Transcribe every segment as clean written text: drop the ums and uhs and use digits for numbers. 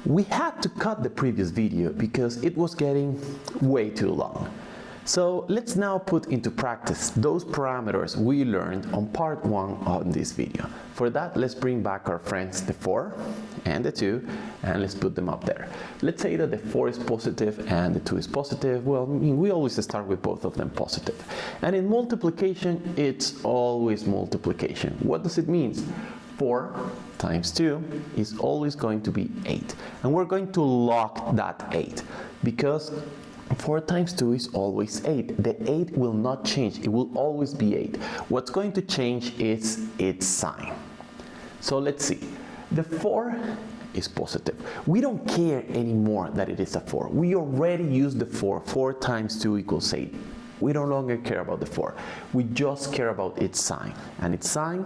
We had to cut the previous video because it was getting way too long. So let's now put into practice those parameters we learned on part 1 of this video. For that, let's bring back our friends the 4 and the 2 and let's put them up there. Let's say that the 4 is positive and the 2 is positive. Well, we always start with both of them positive. And in multiplication, it's always multiplication. What does it mean? 4 times 2 is always going to be 8. And we're going to lock that 8 because 4 times 2 is always 8. The 8 will not change. It will always be 8. What's going to change is its sign. So let's see. The 4 is positive. We don't care anymore that it is a 4. We already used the 4. 4 times 2 equals 8. We no longer care about the 4. We just care about its sign. And its sign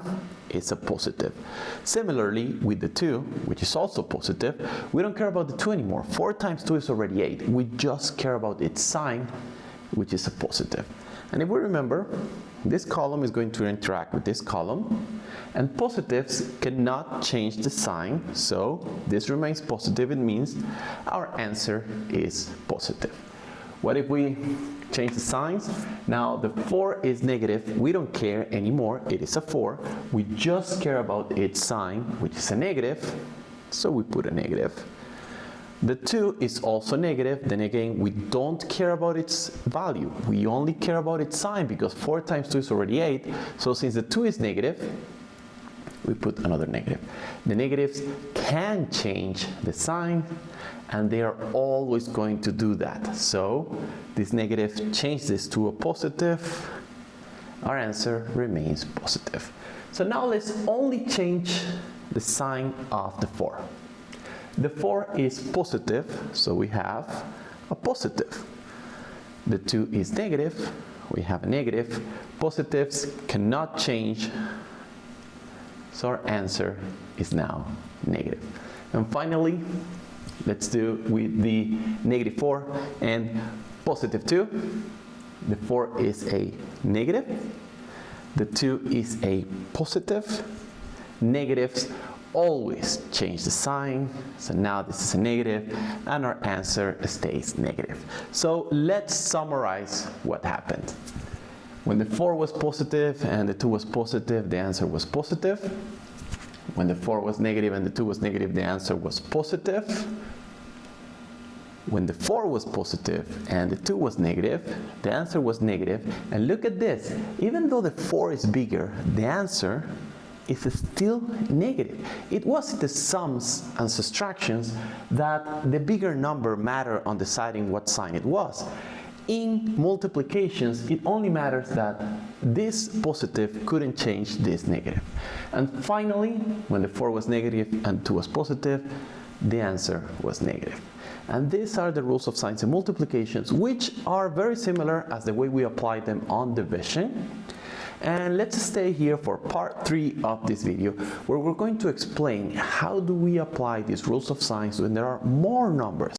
is a positive. Similarly, with the 2, which is also positive, we don't care about the 2 anymore. 4 times 2 is already 8. We just care about its sign, which is a positive. And if we remember, this column is going to interact with this column. And positives cannot change the sign. So this remains positive. It means our answer is positive. What if we change the signs? Now the 4 is negative. We don't care anymore. It is a 4. We just care about its sign, which is a negative. So we put a negative. The 2 is also negative. Then again, we don't care about its value. We only care about its sign because 4 times 2 is already 8. So since the 2 is negative, we put another negative. The negatives can change the sign, and they are always going to do that. So this negative changes to a positive. Our answer remains positive. So now let's only change the sign of the 4. The 4 is positive, so we have a positive. The 2 is negative, we have a negative. Positives cannot change, so our answer is now negative. And finally, let's do with the negative 4 and positive 2. The 4 is a negative. The 2 is a positive. Negatives always change the sign. So now this is a negative and our answer stays negative. So let's summarize what happened. When the 4 was positive and the 2 was positive, the answer was positive. When the 4 was negative and the 2 was negative, the answer was positive. When the 4 was positive and the 2 was negative, the answer was negative. And look at this, even though the 4 is bigger, the answer is still negative. It was the sums and subtractions that the bigger number mattered on deciding what sign it was. In multiplications, it only matters that this positive couldn't change this negative. And finally, when the 4 was negative and 2 was positive, the answer was negative. And these are the rules of signs and multiplications, which are very similar as the way we apply them on division. And let's stay here for part 3 of this video, where we're going to explain how do we apply these rules of signs when there are more numbers.